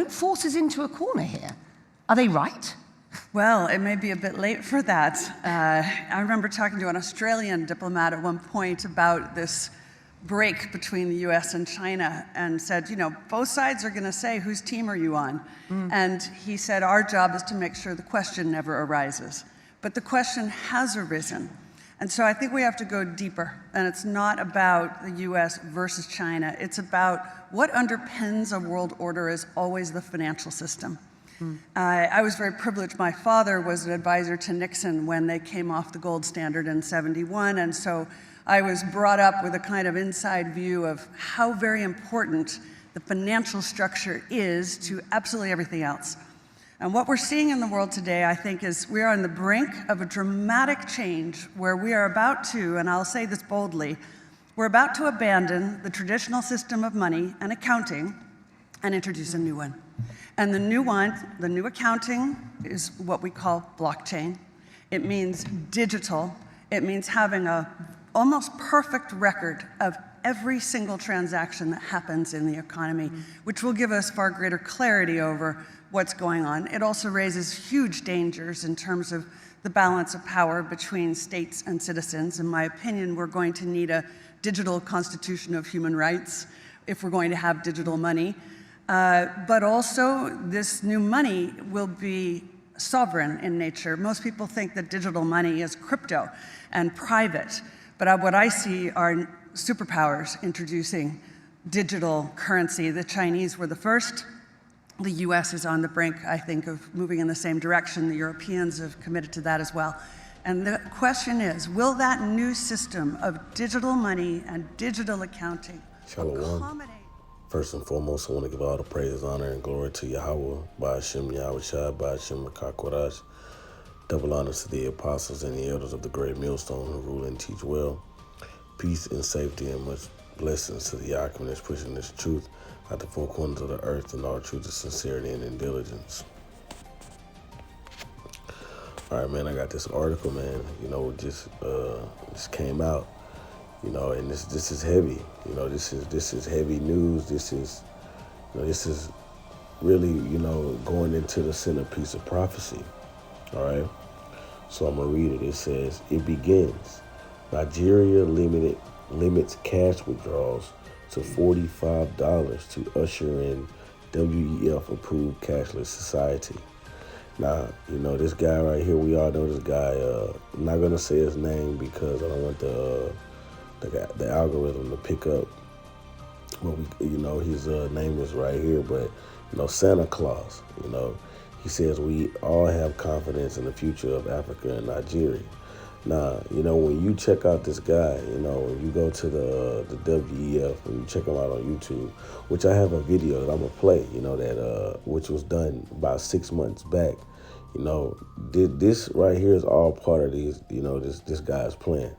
force us into a corner here. Are they right? Well, it may be a bit late for that. I remember talking to an Australian diplomat at one point about this break between the US and China and said, both sides are going to say, whose team are you on? And he said, our job is to make sure the question never arises. But the question has arisen. And so I think we have to go deeper. And it's not about the US versus China. It's about what underpins a world order is always the financial system. I was very privileged. My father was an advisor to Nixon when they came off the gold standard in '71. And so I was brought up with a kind of inside view of how very important the financial structure is to absolutely everything else. And what we're seeing in the world today, I think, is we are on the brink of a dramatic change where we are about to, and I'll say this boldly, we're about to abandon the traditional system of money and accounting and introduce a new one. And the new accounting is what we call blockchain. It means digital. It means having a almost perfect record of every single transaction that happens in the economy, which will give us far greater clarity over what's going on. It also raises huge dangers in terms of the balance of power between states and citizens. In my opinion, we're going to need a digital constitution of human rights if we're going to have digital money. But also, this new money will be sovereign in nature. Most people think that digital money is crypto and private. But what I see are superpowers introducing digital currency. The Chinese were the first. The US is on the brink, I think, of moving in the same direction. The Europeans have committed to that as well. And the question is, will that new system of digital money and digital accounting accommodate? First and foremost, I want to give all the praise, honor, and glory to Yahweh, Ba'ashem Yahweh Shai, Ba'ashem Makakwarash. Double honors to the apostles and the elders of the great millstone who rule and teach well. Peace and safety and much blessings to the Yakim that's pushing this truth out the four corners of the earth and all truth of sincerity and in diligence. All right, man, I got this article, man, just came out. And this is heavy. This is heavy news. This is really, going into the centerpiece of prophecy. All right. So I'm gonna read it. It says, it begins. Nigeria limits cash withdrawals to $45 to usher in WEF approved cashless society. Now, this guy right here, we all know this guy. I'm not gonna say his name because I don't want the algorithm to pick up what his name is right here, but Santa Claus, he says we all have confidence in the future of Africa and Nigeria. Now, when you check out this guy, when you go to the WEF, when you check him out on YouTube, which I have a video that I'm gonna play, which was done about 6 months back. This right here is all part of these, this guy's plan.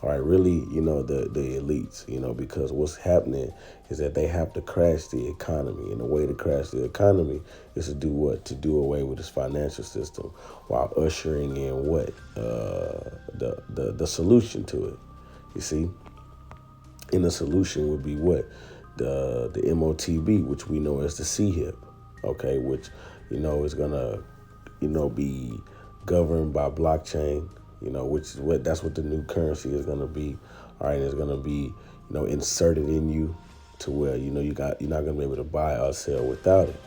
All right, really, the elites, because what's happening is that they have to crash the economy. And the way to crash the economy is to do what? To do away with this financial system while ushering in what? The solution to it, you see? And the solution would be what? The MOTB, which we know as the CHIP, okay, which, is going to, be governed by blockchain. Which is that's what the new currency is going to be. All right, it's going to be, inserted in you to where, you're not going to be able to buy or sell without it.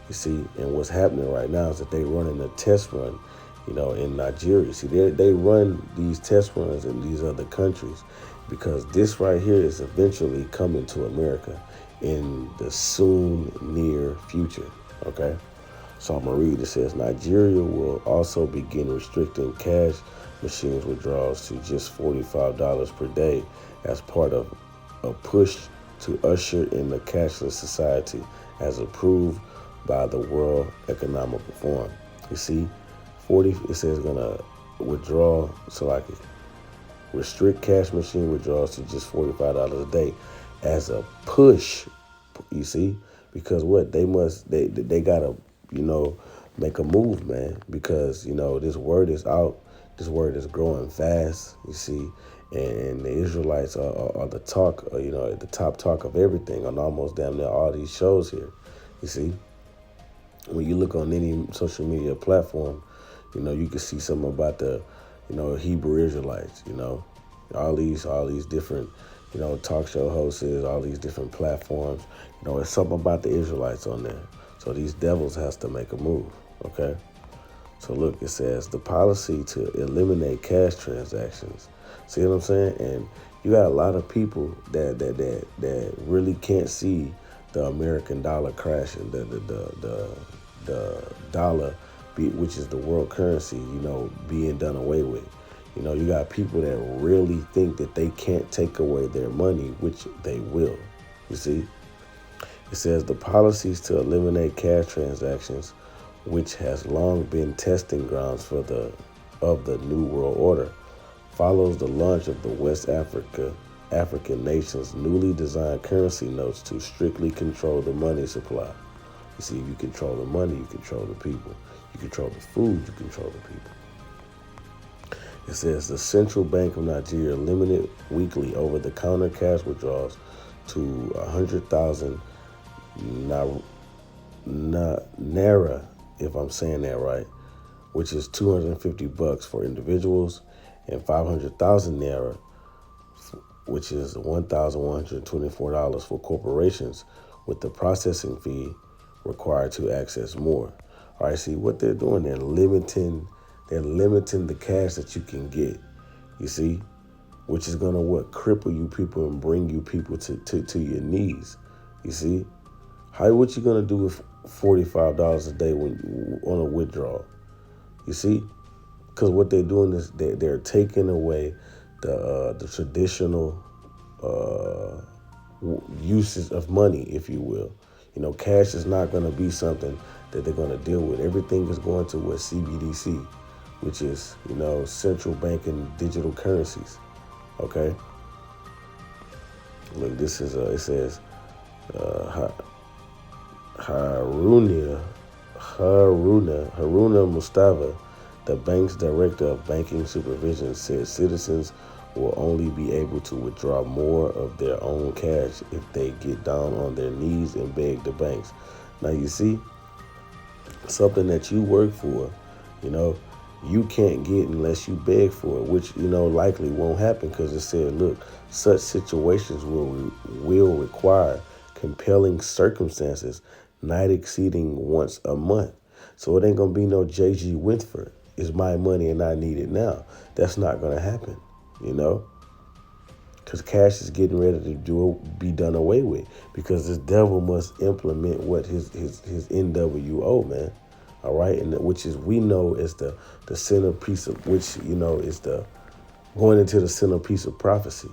You see, and what's happening right now is that they running a test run, in Nigeria. See, they run these test runs in these other countries because this right here is eventually coming to America in the soon near future, okay? So I'm going to read. It says, Nigeria will also begin restricting cash machines withdrawals to just $45 per day as part of a push to usher in the cashless society as approved by the World Economic Forum. You see, it says gonna withdraw, so like restrict cash machine withdrawals to just $45 a day as a push, you see, because what they gotta, make a move, man, because, this word is out. This word is growing fast, you see, and the Israelites are the talk, the top talk of everything on almost damn near all these shows here, you see. when you look on any social media platform, you can see something about the, Hebrew Israelites, all these different, talk show hosts, all these different platforms, it's something about the Israelites on there. So these devils has to make a move, okay? So look, it says the policy to eliminate cash transactions. See what I'm saying? And you got a lot of people that really can't see the American dollar crashing, the dollar, which is the world currency, being done away with. You got people that really think that they can't take away their money, which they will. You see? It says the policies to eliminate cash transactions, which has long been testing grounds of the New World Order, follows the launch of the West African nations' newly designed currency notes to strictly control the money supply. You see, if you control the money, you control the people. You control the food, you control the people. It says the Central Bank of Nigeria limited weekly over-the-counter cash withdrawals to 100,000 naira, if I'm saying that right, which is $250 for individuals, and 500,000 naira, which is $1,124 for corporations, with the processing fee required to access more. All right, see what they're doing? They're limiting the cash that you can get. You see, which is gonna cripple you people and bring you people to your knees. You see, what you gonna do with $45 a day on a withdrawal? You see, because what they're doing is they're taking away the traditional uses of money, if you will. Cash is not going to be something that they're going to deal with. Everything is going to CBDC, which is, central banking digital currencies. Okay. Look, this is it says Haruna Mustafa, the bank's director of banking supervision, said citizens will only be able to withdraw more of their own cash if they get down on their knees and beg the banks. Now you see, something that you work for, you can't get unless you beg for it, which, likely won't happen, because it said, look, such situations will require compelling circumstances not exceeding once a month. So it ain't going to be no J.G. Wentworth. It's my money and I need it now. That's not going to happen, because cash is getting ready to be done away with, because this devil must implement what his NWO, man. All right, and which is, we know, is the centerpiece of which, is the going into the centerpiece of prophecy,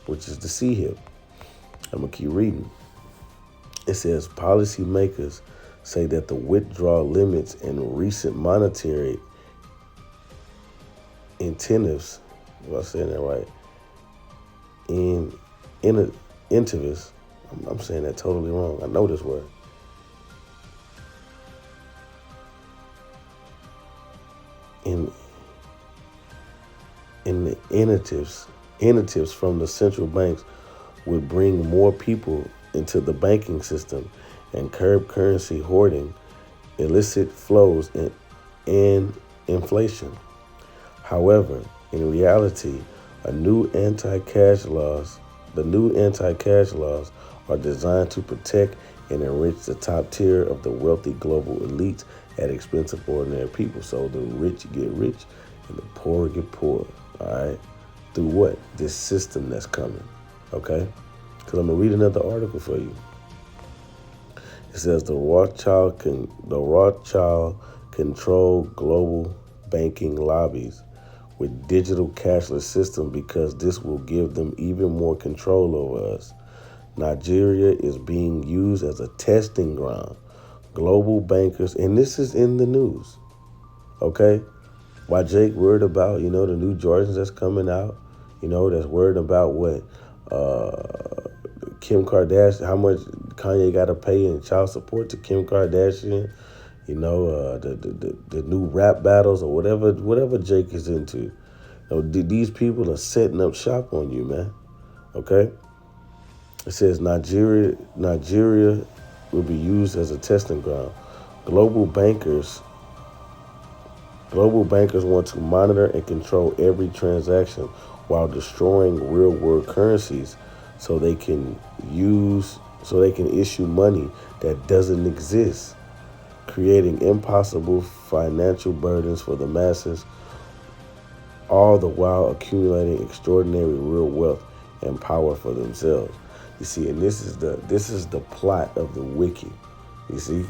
which is the sea hip. I'm gonna keep reading. It says policymakers say that the withdrawal limits and recent monetary incentives, if I'm saying that right, incentives, I'm saying that totally wrong. I know this word. In the incentives from the central banks would bring more people into the banking system and curb currency hoarding, illicit flows, and inflation. However, in reality, the new anti-cash laws are designed to protect and enrich the top tier of the wealthy global elites at expense of ordinary people. So the rich get rich and the poor get poor. All right, through what? This system that's coming. Okay, because I'm gonna read another article for you. It says the Rothschild control global banking lobbies with digital cashless system because this will give them even more control over us. Nigeria is being used as a testing ground. Global bankers, and this is in the news, okay? Why Jake worried about, the new Jordans that's coming out, that's worried about what Kim Kardashian, how much Kanye got to pay in child support to Kim Kardashian, the new rap battles or whatever Jake is into. These people are setting up shop on you, man. Okay? It says Nigeria will be used as a testing ground. Global bankers want to monitor and control every transaction while destroying real-world currencies so they can issue money that doesn't exist, creating impossible financial burdens for the masses, all the while accumulating extraordinary real wealth and power for themselves. You see, and this is the plot of the wicked. You see?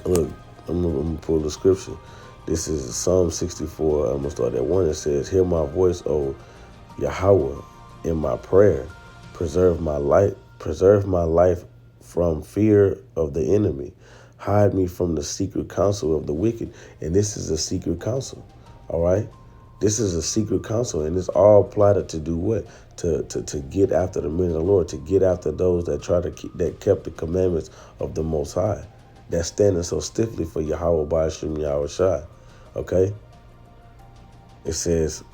Look, I'm gonna pull the scripture. This is Psalm 64. I'm gonna start at 1. It says, "Hear my voice, O Yahweh, in my prayer. Preserve my life from fear of the enemy. Hide me from the secret counsel of the wicked." And this is a secret counsel. All right? This is a secret counsel, and it's all plotted to do what? To get after the men of the Lord, to get after those that kept the commandments of the Most High, that's standing so stiffly for Yahweh Ba'ashim Yahweh Shai. Okay? It says,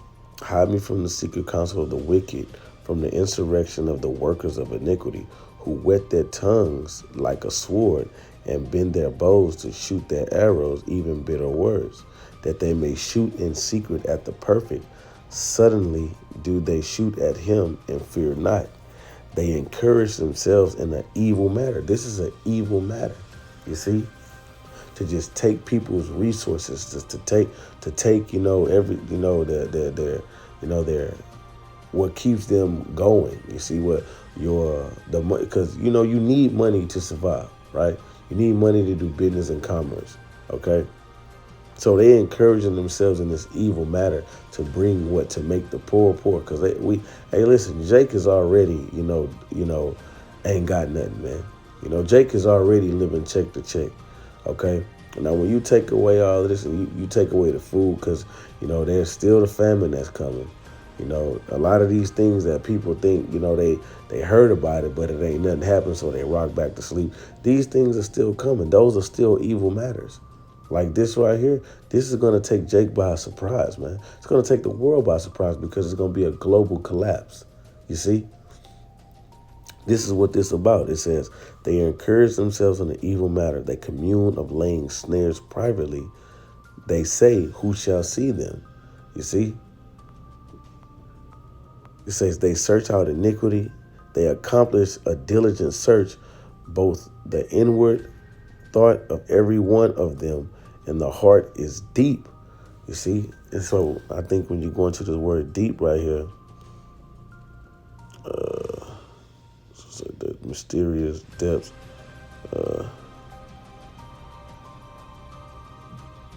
"Hide me from the secret counsel of the wicked, from the insurrection of the workers of iniquity, who whet their tongues like a sword and bend their bows to shoot their arrows, even bitter words, that they may shoot in secret at the perfect. Suddenly do they shoot at him and fear not. They encourage themselves in an evil matter." This is an evil matter, you see? To just take people's resources, just to take their what keeps them going. You see what because you need money to survive, right? You need money to do business and commerce, okay? So they encouraging themselves in this evil matter to bring to make the poor. Because hey, listen, Jake is already, ain't got nothing, man. Jake is already living check to check, okay? Now, when you take away all of this and you take away the food, because, there's still the famine that's coming. A lot of these things that people think, they heard about it, but it ain't nothing happened, so they rock back to sleep. These things are still coming. Those are still evil matters. Like this right here, this is going to take Jake by surprise, man. It's going to take the world by surprise because it's going to be a global collapse. You see? This is what this is about. It says, "They encourage themselves in an evil matter. They commune of laying snares privately. They say, who shall see them?" You see? It says, "They search out iniquity. They accomplish a diligent search, both the inward thought of every one of them, and the heart is deep." You see? And so I think when you go into the word deep right here, the mysterious depths,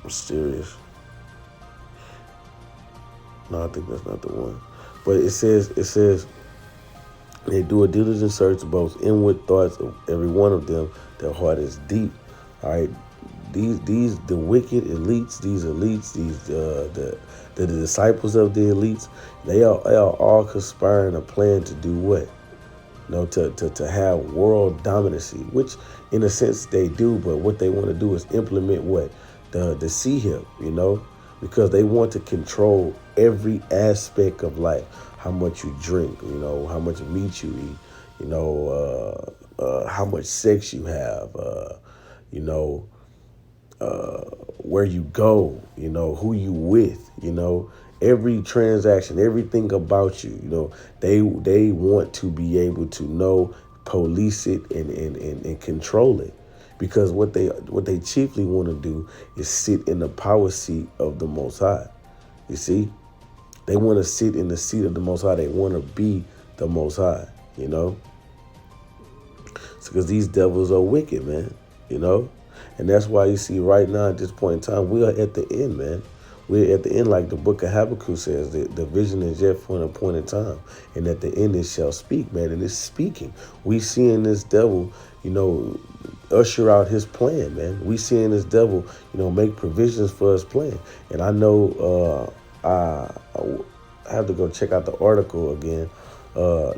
mysterious. No, I think that's not the one. But it says they do a diligent search, both inward thoughts of every one of them. Their heart is deep. All right. The wicked elites, the disciples of the elites, they are all conspiring a plan to do what? To have world dominancy, which in a sense they do, but what they want to do is implement what? The C-hip, because they want to control every aspect of life. How much you drink, how much meat you eat, how much sex you have, where you go, who you with, every transaction, everything about you, they want to be able to know, police it and control it. Because what they chiefly want to do is sit in the power seat of the Most High. You see? They want to sit in the seat of the Most High. They want to be the Most High, It's because these devils are wicked, man, And that's why you see right now at this point in time, we are at the end, man. We're at the end, like the book of Habakkuk says, the vision is yet for an appointed time. And at the end it shall speak, man. And it's speaking. We seeing this devil, usher out his plan, man. We seeing this devil, make provisions for his plan. And I know I have to go check out the article again.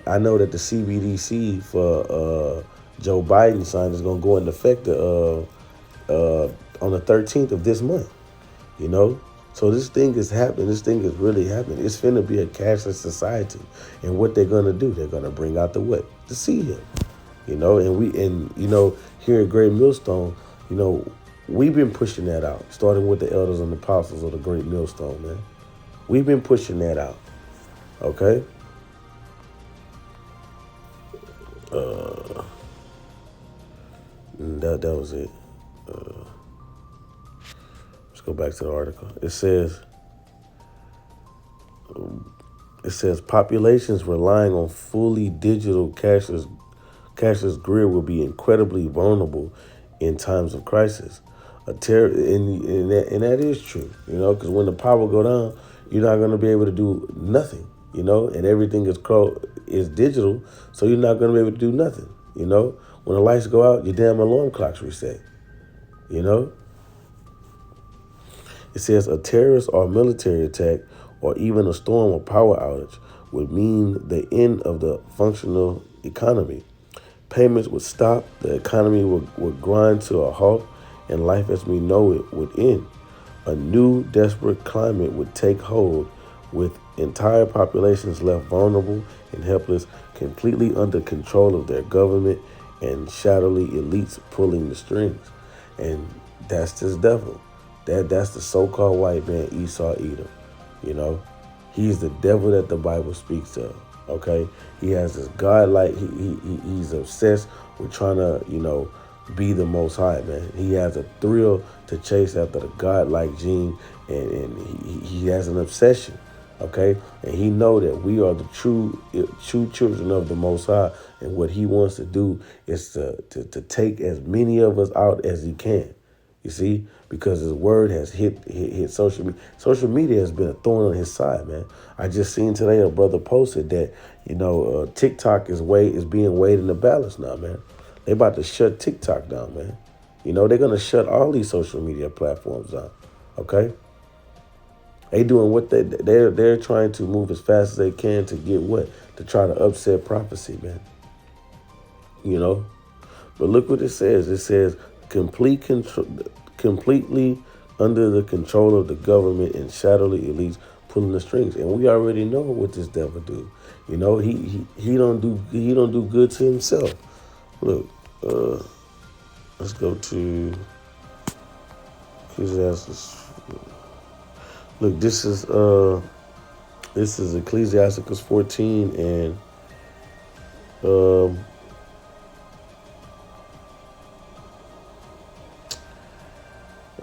I know that the CBDC for Joe Biden signed is going to go into effect on the 13th of this month, So this thing is happening. This thing is really happening. It's finna be a cashless society. And what they're going to do, they're going to bring out the what? The C-hip. here at Great Millstone, we've been pushing that out, starting with the elders and apostles of the Great Millstone, man. We've been pushing that out, okay? That was it. Let's go back to the article. It says populations relying on fully digital cashless grid will be incredibly vulnerable in times of crisis. And that is true, because when the power go down, you're not going to be able to do nothing, and everything is digital, so you're not going to be able to do nothing, When the lights go out, your damn alarm clocks reset, It says a terrorist or military attack or even a storm or power outage would mean the end of the functional economy. Payments would stop, the economy would grind to a halt, and life as we know it would end. A new desperate climate would take hold, with entire populations left vulnerable and helpless, completely under control of their government and shadowy elites pulling the strings. And that's this devil. That's the so-called white man, Esau Edom. He's the devil that the Bible speaks of. Okay, he has this godlike. He's obsessed with trying to be the Most High, man. He has a thrill to chase after the godlike gene, and he has an obsession. Okay, and he know that we are the true children of the Most High, and what he wants to do is to take as many of us out as he can. You see, because his word has hit social media. Social media has been a thorn on his side, man. I just seen today a brother posted that TikTok is being weighed in the balance now, man. They about to shut TikTok down, man. They're gonna shut all these social media platforms down. Okay, they doing what they're trying to move as fast as they can to get what, to try to upset prophecy, man. But look what it says. It says completely under the control of the government and shadowy elites pulling the strings. And we already know what this devil do. He don't do good to himself. Look, let's go to Ecclesiastes. Look, this is Ecclesiasticus 14 and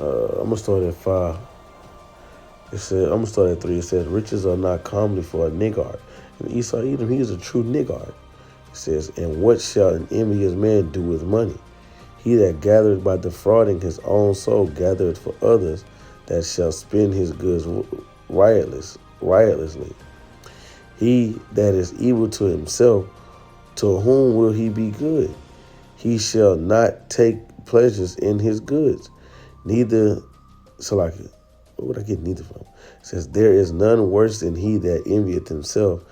I'm gonna start at 5. I'm gonna start at 3. It says, riches are not commonly for a niggard. And Esau Edom, he is a true niggard. It says, and what shall an envious man do with money? He that gathereth by defrauding his own soul gathereth for others, that shall spend his goods riotously. He that is evil to himself, to whom will he be good? He shall not take pleasures in his goods. Neither, what would I get neither from? It says, there is none worse than he that envieth himself,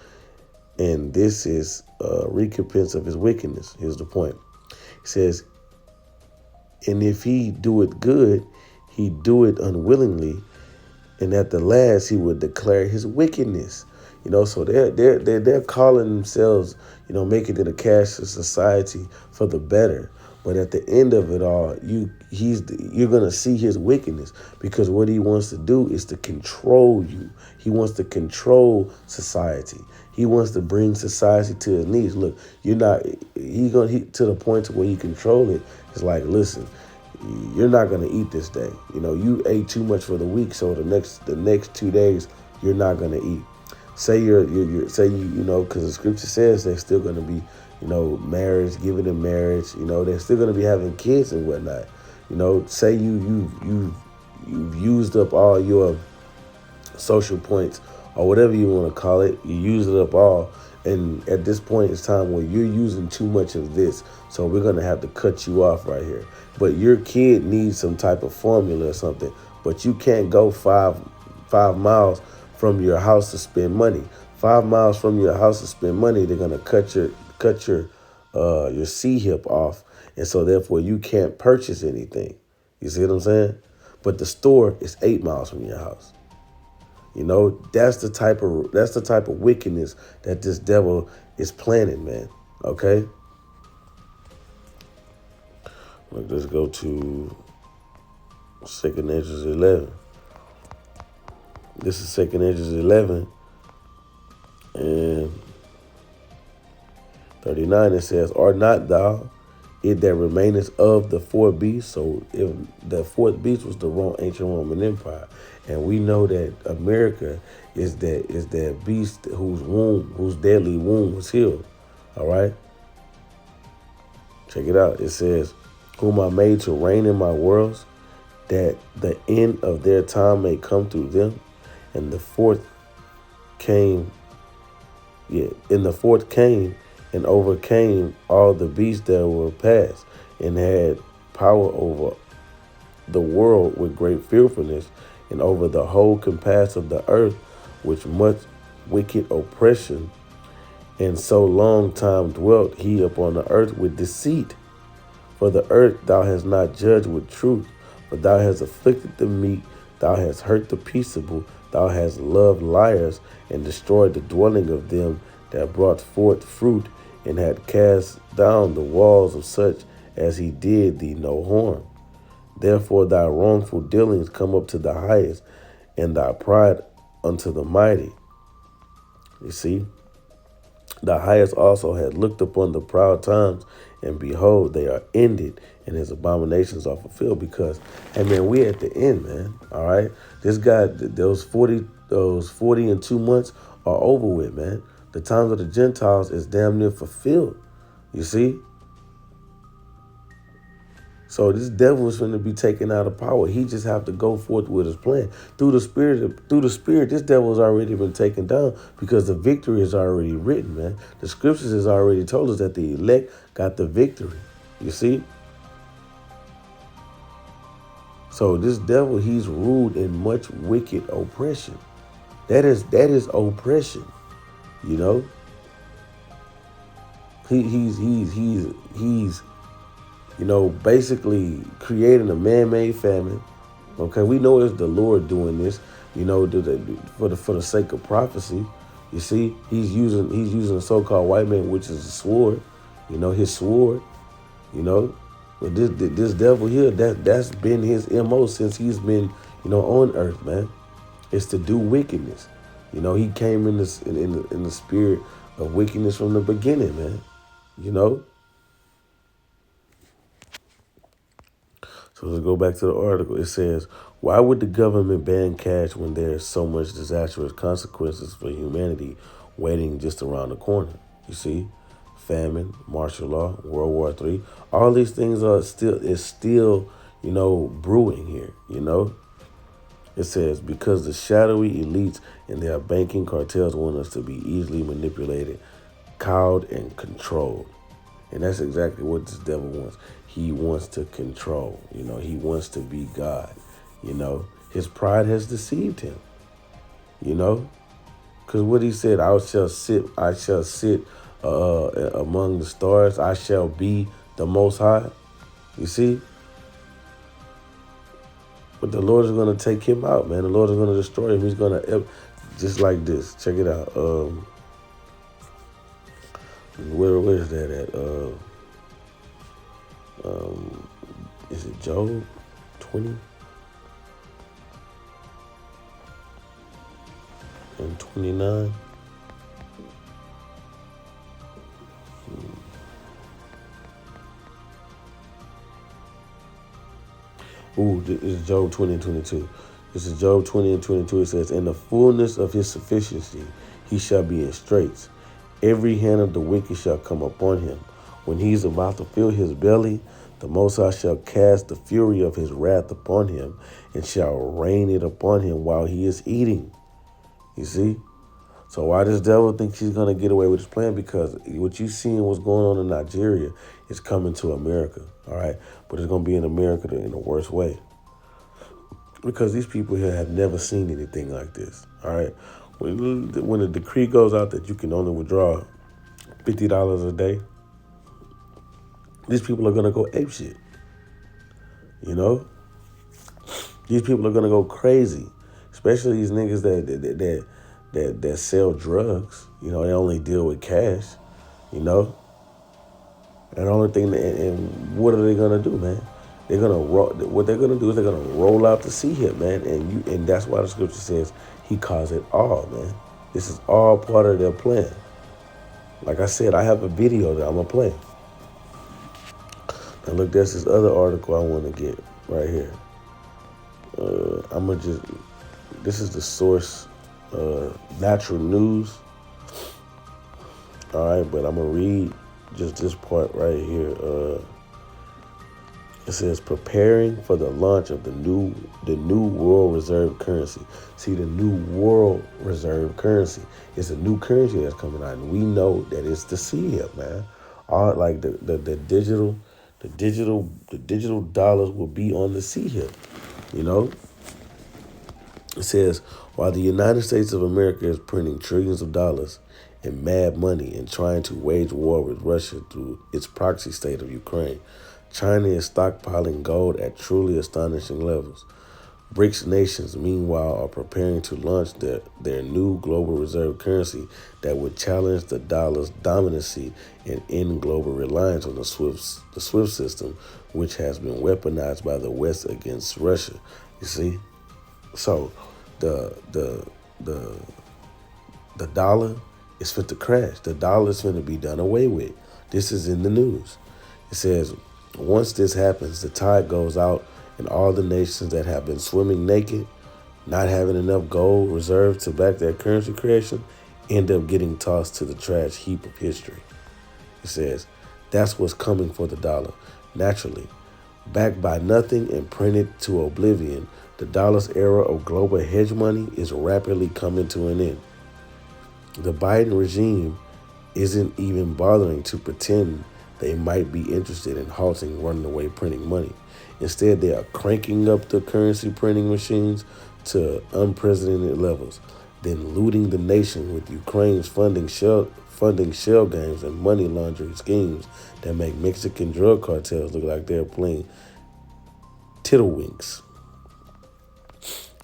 and this is a recompense of his wickedness. Here's the point. It says, and if he do it good, he do it unwillingly, and at the last he would declare his wickedness. So they're calling themselves, making it a cashless society for the better. But at the end of it all, you're gonna see his wickedness, because what he wants to do is to control you. He wants to control society. He wants to bring society to his knees. Look, to the point to where he control it. It's like, listen, you're not gonna eat this day. You ate too much for the week, so the next 2 days you're not gonna eat. Say because the scripture says they're still gonna be, marriage, giving them marriage. They're still gonna be having kids and whatnot. Say you've used up all your social points or whatever you want to call it. You use it up all, and at this point it's time where you're using too much of this, so we're gonna have to cut you off right here. But your kid needs some type of formula or something, but you can't go 5 miles from your house to spend money. 5 miles from your house to spend money, they're gonna cut your C hip off, and so therefore you can't purchase anything. You see what I'm saying? But the store is 8 miles from your house. That's the type of wickedness that this devil is planning, man. Okay? Let's go to 2nd Ezra 11. This is 2nd Ezra 11 and 39. It says, "Art not thou it that remaineth of the fourth beast?" So if the fourth beast was the ancient Roman Empire, and we know that America is that beast whose deadly wound was healed. All right. Check it out. It says, "Whom I made to reign in my worlds, that the end of their time may come through them." And the fourth came, and overcame all the beasts that were past, and had power over the world with great fearfulness, and over the whole compass of the earth with much wicked oppression. And so long time dwelt he upon the earth with deceit. For the earth thou hast not judged with truth, but thou hast afflicted the meek, thou hast hurt the peaceable, thou hast loved liars, and destroyed the dwelling of them that brought forth fruit, and had cast down the walls of such as he did thee no harm. Therefore thy wrongful dealings come up to the highest, and thy pride unto the mighty. You see? The highest also had looked upon the proud times, and behold, they are ended, and his abominations are fulfilled. Because, hey man, we at the end, man. All right, this guy, those 42 months are over with, man. The times of the Gentiles is damn near fulfilled. You see. So this devil is going to be taken out of power. He just have to go forth with his plan through the spirit. This devil has already been taken down because the victory is already written, man. The scriptures has already told us that the elect got the victory. You see. So this devil, he's ruled in much wicked oppression. That is oppression. You know. He's basically creating a man-made famine. Okay, we know it's the Lord doing this. For the sake of prophecy. You see, he's using a so-called white man, which is a sword. His sword. But this devil here, that's been his MO since he's been on earth, man. It's to do wickedness. He came in the spirit of wickedness from the beginning, man. So let's go back to the article. It says, "Why would the government ban cash when there's so much disastrous consequences for humanity waiting just around the corner?" You see, famine, martial law, World War III, all these things are still brewing here. It says, "Because the shadowy elites and their banking cartels want us to be easily manipulated, cowed, and controlled." And that's exactly what this devil wants. He wants to control. He wants to be God. His pride has deceived him. Because what he said, I shall sit among the stars. I shall be the Most High. You see? But the Lord is going to take him out, man. The Lord is going to destroy him. He's going to, just like this. Check it out. Where is that at? Is it Job 20 and 29? Ooh, this is Job 20 and 22. This is Job 20 and 22. It says, "In the fullness of his sufficiency, he shall be in straits. Every hand of the wicked shall come upon him. When he is about to fill his belly, the Most High shall cast the fury of his wrath upon him, and shall rain it upon him while he is eating." You see? So why this devil thinks he's going to get away with his plan? Because what you seeing what's going on in Nigeria is coming to America. All right? But it's going to be in America in the worst way. Because these people here have never seen anything like this. All right? When the decree goes out that you can only withdraw $50 a day, these people are going to go apeshit. These people are going to go crazy. Especially these niggas that sell drugs. They only deal with cash. And And the only thing, and what are they gonna do, man? They're gonna what they're gonna do is they're gonna roll out the sea hip, man, and that's why the scripture says he caused it all, man. This is all part of their plan. Like I said, I have a video that I'm gonna play. Now look, there's this other article I want to get right here. This is the source, Natural News. All right, but I'm gonna read just this part right here. It says preparing for the launch of the new world reserve currency. See, the new world reserve currency is a new currency that's coming out, and we know that it's the CHIP, man. All like the digital dollars will be on the CHIP. You know, it says while the United States of America is printing trillions of dollars in mad money and trying to wage war with Russia through its proxy state of Ukraine, China is stockpiling gold at truly astonishing levels. BRICS nations, meanwhile, are preparing to launch their new global reserve currency that would challenge the dollar's dominancy and end global reliance on the SWIFT system, which has been weaponized by the West against Russia. You see, so the dollar is fit to crash. The dollar is going to be done away with. This is in the news. It says, once this happens, the tide goes out and all the nations that have been swimming naked, not having enough gold reserved to back their currency creation, end up getting tossed to the trash heap of history. It says, that's what's coming for the dollar. Naturally, backed by nothing and printed to oblivion, the dollar's era of global hedge money is rapidly coming to an end. The Biden regime isn't even bothering to pretend they might be interested in halting running away printing money. Instead, they are cranking up the currency printing machines to unprecedented levels, then looting the nation with Ukraine's funding shell games and money laundering schemes that make Mexican drug cartels look like they're playing tiddlewinks.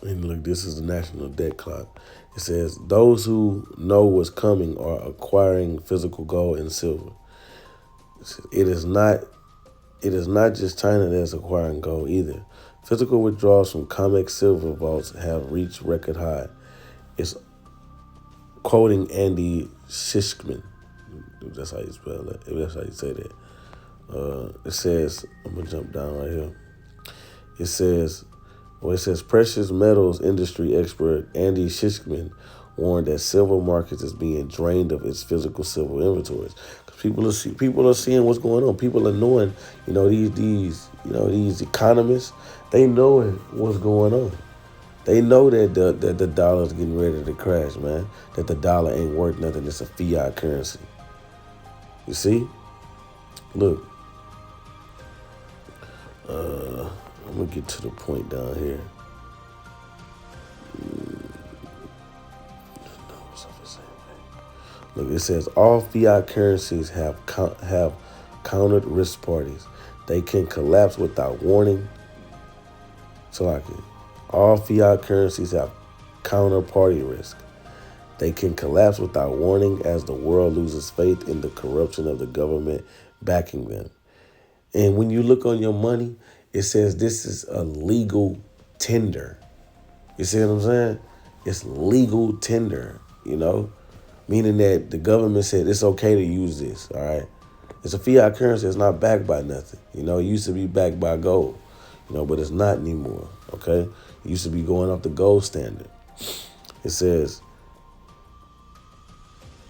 And look, this is the national debt clock. It says, those who know what's coming are acquiring physical gold and silver. It is not just China that's acquiring gold either. Physical withdrawals from COMEX silver vaults have reached record high. It's quoting Andy Shishkin. If that's how you spell it. If that's how you say that. It says, I'm gonna jump down right here. It says precious metals industry expert Andy Shishkin warned that silver markets is being drained of its physical silver inventories. People are seeing what's going on. People are knowing, these economists, they know what's going on. They know that the dollar's getting ready to crash, man. That the dollar ain't worth nothing. It's a fiat currency. You see? Look. I'm gonna get to the point down here. Look, it says all fiat currencies have countered risk parties. They can collapse without warning. So like all fiat currencies have counterparty risk. They can collapse without warning as the world loses faith in the corruption of the government backing them. And when you look on your money, it says this is a legal tender. You see what I'm saying? It's legal tender, meaning that the government said it's okay to use this, all right? It's a fiat currency. It's not backed by nothing. It used to be backed by gold, but it's not anymore, okay? It used to be going off the gold standard. It says,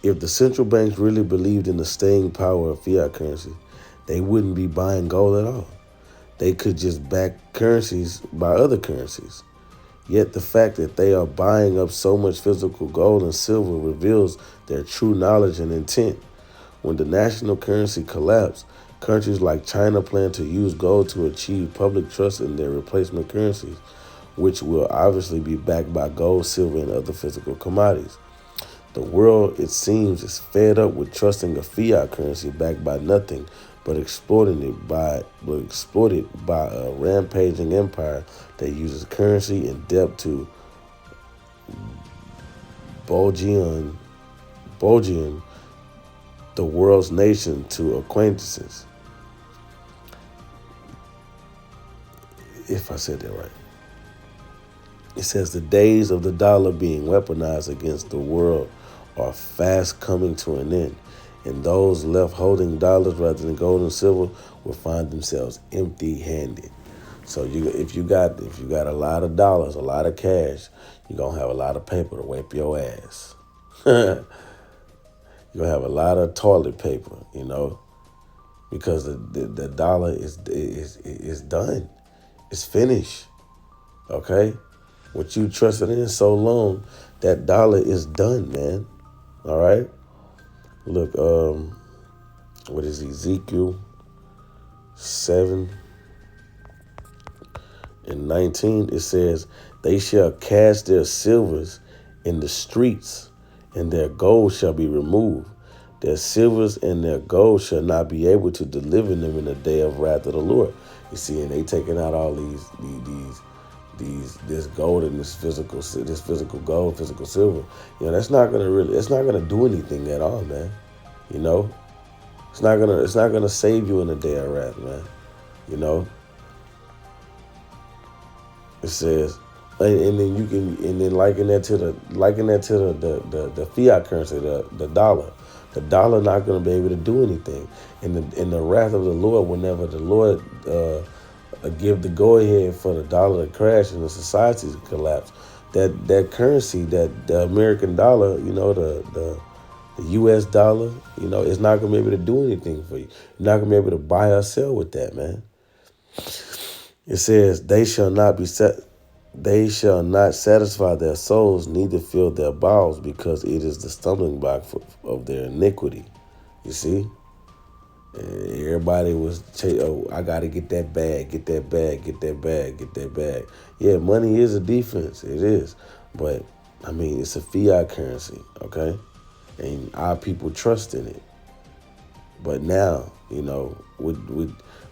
if the central banks really believed in the staying power of fiat currency, they wouldn't be buying gold at all. They could just back currencies by other currencies. Yet the fact that they are buying up so much physical gold and silver reveals their true knowledge and intent. When the national currency collapsed, countries like China plan to use gold to achieve public trust in their replacement currencies, which will obviously be backed by gold, silver, and other physical commodities. The world, it seems, is fed up with trusting a fiat currency backed by nothing but exploited by a rampaging empire that uses currency and debt to bullion the world's nation to acquaintances. if I said that right. It says the days of the dollar being weaponized against the world are fast coming to an end, and those left holding dollars rather than gold and silver will find themselves empty-handed. So if you got a lot of dollars, a lot of cash, you're gonna have a lot of paper to wipe your ass. You're gonna have a lot of toilet paper, because the dollar is done. It's finished. Okay? What you trusted in so long, that dollar is done, man. All right? Look, what is Ezekiel 7:19? It says, they shall cast their silvers in the streets, and their gold shall be removed. Their silvers and their gold shall not be able to deliver them in the day of wrath of the Lord. You see, and they taking out all this gold and this physical gold, physical silver. That's not gonna do anything at all, man. It's not gonna save you in the day of wrath, man. It says, and then you can, and then liken that to the fiat currency, the dollar. The dollar not going to be able to do anything. In the wrath of the Lord, whenever the Lord give the go ahead for the dollar to crash and the society to collapse, that currency, that the American dollar, the U.S. dollar, it's not going to be able to do anything for you. You're not going to be able to buy or sell with that, man. It says, they shall not satisfy their souls, neither fill their bowels, because it is the stumbling block of their iniquity. You see? And everybody was, I got to get that bag, get that bag, get that bag, get that bag. Yeah, money is a defense. It is. But, it's a fiat currency, okay? And our people trust in it. But now, when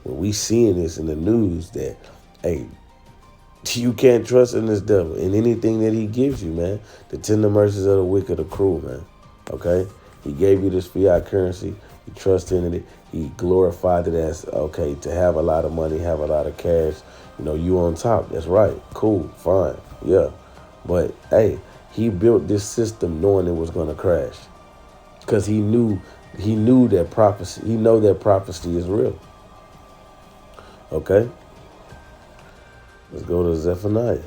we seeing this in the news that, hey, you can't trust in this devil, in anything that he gives you, man. The tender mercies of the wicked are cruel, man. Okay? He gave you this fiat currency. You trust in it. He glorified it as, okay, to have a lot of money, have a lot of cash. You on top. That's right. Cool. Fine. Yeah. But, hey, he built this system knowing it was going to crash. Because he knew that prophecy. He know that prophecy is real. Okay? Let's go to Zephaniah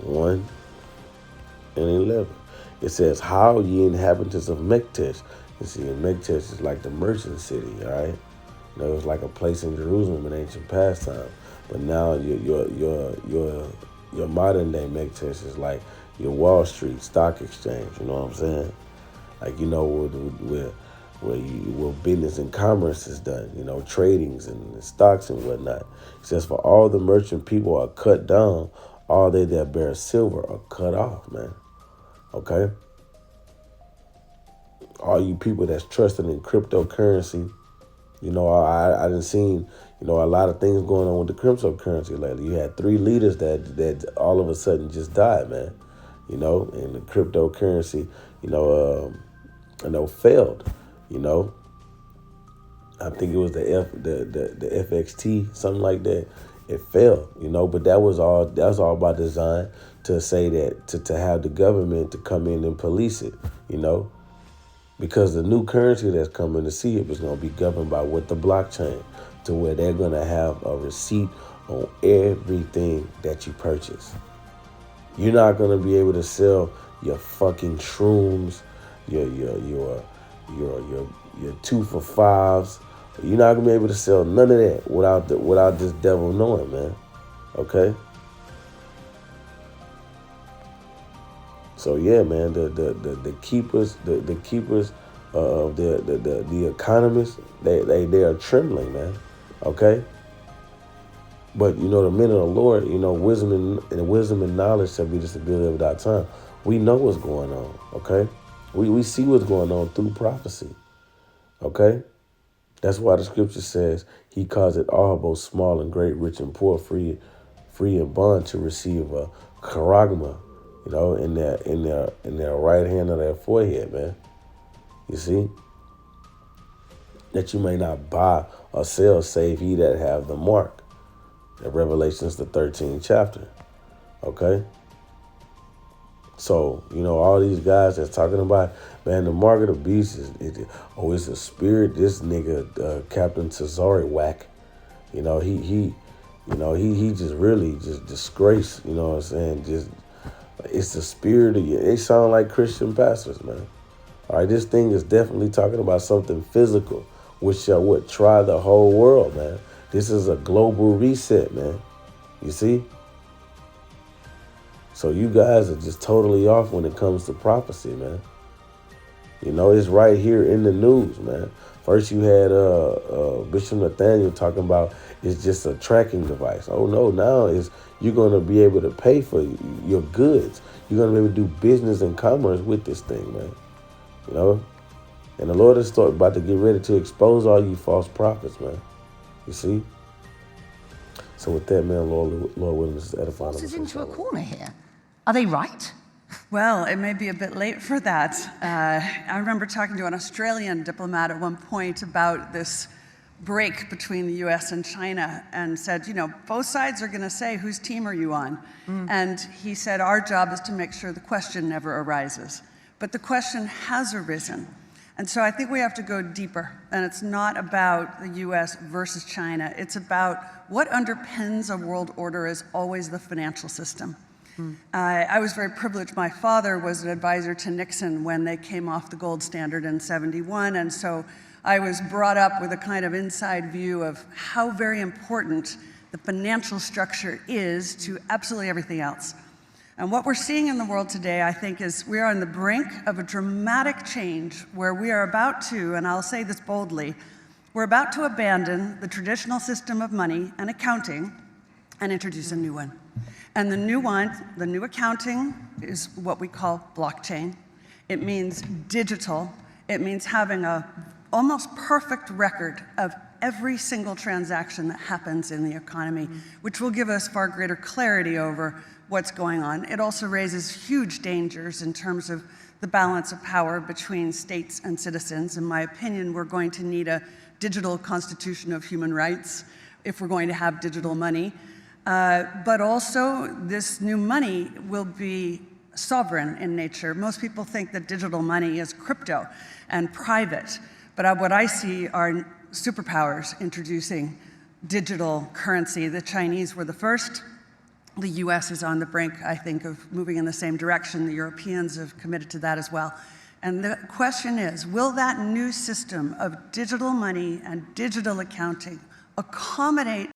1:11. It says, how ye inhabitants of Mektesh. You see, Mektesh is like the merchant city, all right? It was like a place in Jerusalem in ancient pastime. But now your modern day Mektesh is like your Wall Street stock exchange, you know what I'm saying? Like, where business and commerce is done, tradings and stocks and whatnot. It says, for all the merchant people are cut down, all they that bear silver are cut off, man. Okay? All you people that's trusting in cryptocurrency, I done seen, a lot of things going on with the cryptocurrency lately. You had 3 leaders that all of a sudden just died, man. And the cryptocurrency, failed. I think it was the FXT, something like that. It failed, but that was all by design to say that to have the government to come in and police it, because the new currency that's coming to see it is going to be governed by what the blockchain, to where they're going to have a receipt on everything that you purchase. You're not going to be able to sell your fucking shrooms, your 2 for $5s. You're not gonna be able to sell none of that without this devil knowing, man. Okay. So yeah, man, the keepers of the economists, they are trembling, man. Okay. But the men of the Lord, wisdom and knowledge shall be the stability of our time. We know what's going on. Okay. We see what's going on through prophecy. Okay? That's why the scripture says he caused it all, both small and great, rich and poor, free and bond, to receive a charagma, in their right hand of their forehead, man. You see? That you may not buy or sell, save he that have the mark. in Revelations, the 13th chapter. Okay? So, all these guys that's talking about, man, the mark of the beast it's a spirit. This nigga, Captain Cesare whack. He just really just disgrace, you know what I'm saying? Just, it's the spirit of you. They sound like Christian pastors, man. All right, this thing is definitely talking about something physical, which shall try the whole world, man. This is a global reset, man. You see? So you guys are just totally off when it comes to prophecy, man. It's right here in the news, man. First you had Bishop Nathaniel talking about it's just a tracking device. Oh no, now you're going to be able to pay for your goods. You're going to be able to do business and commerce with this thing, man. And the Lord is about to get ready to expose all you false prophets, man. You see? So with that, man, Lord willing, this is edifying. Forces into a corner here. Are they right? Well, it may be a bit late for that. I remember talking to an Australian diplomat at one point about this break between the US and China and said, both sides are going to say, whose team are you on? And he said, our job is to make sure the question never arises. But the question has arisen. And so I think we have to go deeper. And it's not about the US versus China. It's about what underpins a world order is always the financial system. I was very privileged. My father was an advisor to Nixon when they came off the gold standard in '71. And so I was brought up with a kind of inside view of how very important the financial structure is to absolutely everything else. And what we're seeing in the world today, I think, is we are on the brink of a dramatic change where we are about to, and I'll say this boldly, we're about to abandon the traditional system of money and accounting and introduce a new one. And the new accounting is what we call blockchain. It means digital. It means having a almost perfect record of every single transaction that happens in the economy, which will give us far greater clarity over what's going on. It also raises huge dangers in terms of the balance of power between states and citizens. In my opinion, we're going to need a digital constitution of human rights if we're going to have digital money. But also, this new money will be sovereign in nature. Most people think that digital money is crypto and private, but what I see are superpowers introducing digital currency. The Chinese were the first. The US is on the brink, I think, of moving in the same direction. The Europeans have committed to that as well. And the question is, will that new system of digital money and digital accounting accommodate